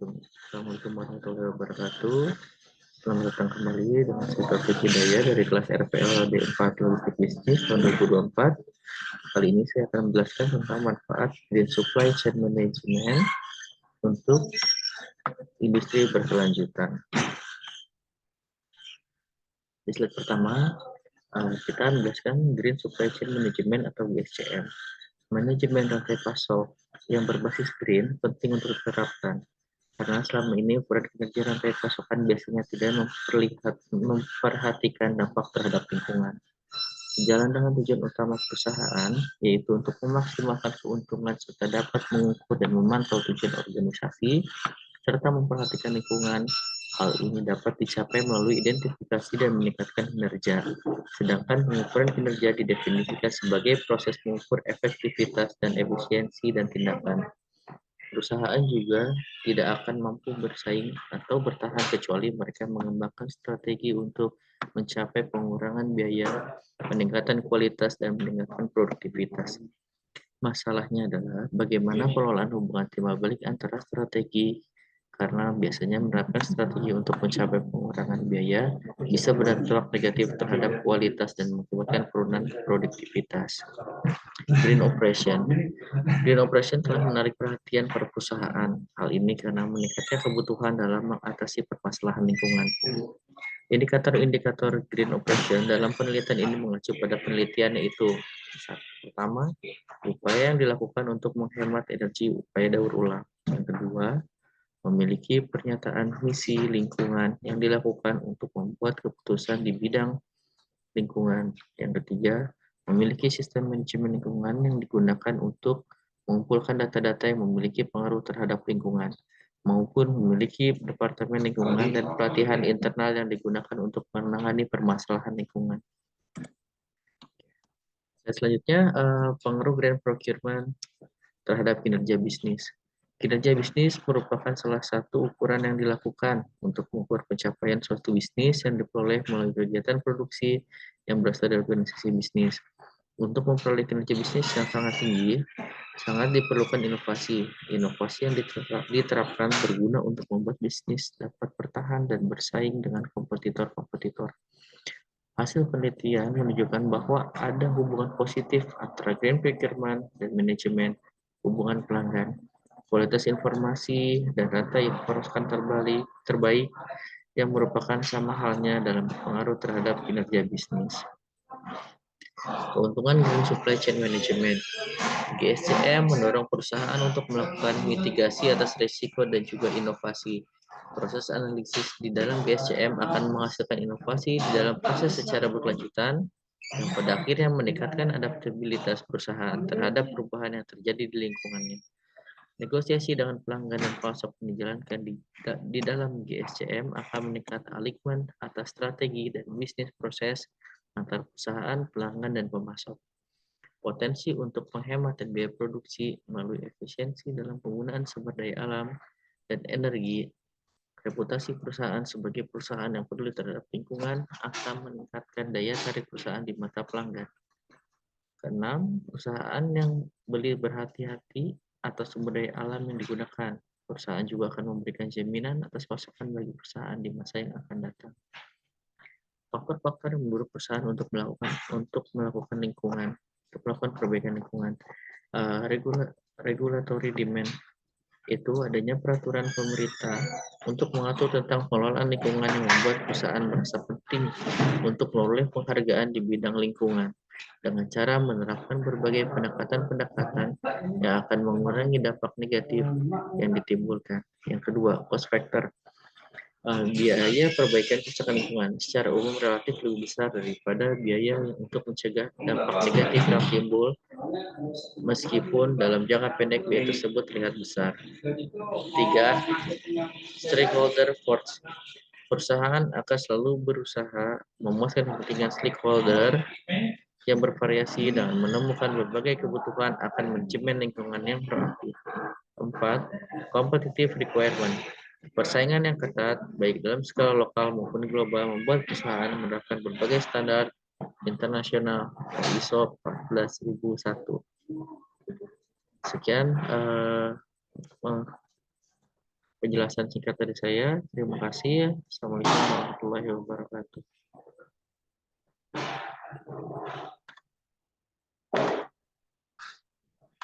Assalamualaikum warahmatullahi wabarakatuh. Selamat datang kembali dengan saya Taufik Hidayah dari kelas RPL D4 Logistik Bisnis tahun 2024. Kali ini saya akan menjelaskan tentang manfaat Green Supply Chain Management untuk industri berkelanjutan. Di slide pertama, kita menjelaskan Green Supply Chain Management atau GSCM. Manajemen rantai pasok yang berbasis green penting untuk diterapkan. Karena selama ini ukuran kinerja rantai pasokan biasanya tidak memperhatikan dampak terhadap lingkungan. Sejalan dengan tujuan utama perusahaan, yaitu untuk memaksimalkan keuntungan serta dapat mengukur dan memantau tujuan organisasi, serta memperhatikan lingkungan. Hal ini dapat dicapai melalui identifikasi dan meningkatkan kinerja. Sedangkan pengukuran kinerja didefinisikan sebagai proses mengukur efektivitas dan efisiensi dan tindakan. Perusahaan juga tidak akan mampu bersaing atau bertahan kecuali mereka mengembangkan strategi untuk mencapai pengurangan biaya, peningkatan kualitas, dan meningkatkan produktivitas. Masalahnya adalah bagaimana pengelolaan hubungan timbal balik antara strategi, karena biasanya menerapkan strategi untuk mencapai pengurangan biaya bisa berdampak negatif terhadap kualitas dan mengakibatkan penurunan produktivitas. Green Operation. Green Operation telah menarik perhatian para perusahaan. Hal ini karena meningkatnya kebutuhan dalam mengatasi permasalahan lingkungan. Indikator-indikator Green Operation dalam penelitian ini mengacu pada penelitian yaitu pertama, upaya yang dilakukan untuk menghemat energi upaya daur ulang. Yang kedua, memiliki pernyataan misi lingkungan yang dilakukan untuk membuat keputusan di bidang lingkungan. Yang ketiga, memiliki sistem manajemen lingkungan yang digunakan untuk mengumpulkan data-data yang memiliki pengaruh terhadap lingkungan, maupun memiliki departemen lingkungan dan pelatihan internal yang digunakan untuk menangani permasalahan lingkungan. Dan selanjutnya, pengaruh Green Procurement terhadap kinerja bisnis. Kinerja bisnis merupakan salah satu ukuran yang dilakukan untuk mengukur pencapaian suatu bisnis yang diperoleh melalui kegiatan produksi yang berasal dari organisasi bisnis. Untuk memperoleh kinerja bisnis yang sangat tinggi, sangat diperlukan inovasi. Inovasi yang diterapkan berguna untuk membuat bisnis dapat bertahan dan bersaing dengan kompetitor-kompetitor. Hasil penelitian menunjukkan bahwa ada hubungan positif antara Green Procurement dan manajemen hubungan pelanggan, kualitas informasi, dan rantai pemasaran terbaik yang merupakan sama halnya dalam pengaruh terhadap kinerja bisnis. Keuntungan Green Supply Chain Management. GSCM mendorong perusahaan untuk melakukan mitigasi atas risiko dan juga inovasi. Proses analisis di dalam GSCM akan menghasilkan inovasi di dalam proses secara berkelanjutan yang pada akhirnya meningkatkan adaptabilitas perusahaan terhadap perubahan yang terjadi di lingkungannya. Negosiasi dengan pelanggan dan pasok yang dijalankan di dalam GSCM akan meningkat alignment atas strategi dan bisnis proses antar perusahaan, pelanggan, dan pemasok. Potensi untuk penghematan biaya produksi melalui efisiensi dalam penggunaan sumber daya alam dan energi. Reputasi perusahaan sebagai perusahaan yang peduli terhadap lingkungan akan meningkatkan daya tarik perusahaan di mata pelanggan. Keenam, perusahaan yang beli berhati-hati atas sumber daya alam yang digunakan. Perusahaan juga akan memberikan jaminan atas pasokan bagi perusahaan di masa yang akan datang. Faktor-faktor yang mendorong perusahaan untuk melakukan lingkungan, untuk melakukan perbaikan lingkungan. Regulatory demand itu adanya peraturan pemerintah untuk mengatur tentang pengelolaan lingkungan yang membuat perusahaan merasa penting untuk memperoleh penghargaan di bidang lingkungan dengan cara menerapkan berbagai pendekatan-pendekatan yang akan mengurangi dampak negatif yang ditimbulkan. Yang kedua, cost factor. Biaya perbaikan kerusakan lingkungan secara umum relatif lebih besar daripada biaya untuk mencegah dampak negatif yang timbul, meskipun dalam jangka pendek biaya tersebut terlihat besar. 3. Stakeholder force. Perusahaan akan selalu berusaha memuaskan kepentingan stakeholder yang bervariasi dengan menemukan berbagai kebutuhan akan manajemen lingkungan yang proaktif. 4. Competitive requirement. Persaingan yang ketat, baik dalam skala lokal maupun global, membuat perusahaan menerapkan berbagai standar internasional ISO 14001. Sekian penjelasan singkat dari saya. Terima kasih. Assalamualaikum warahmatullahi wabarakatuh.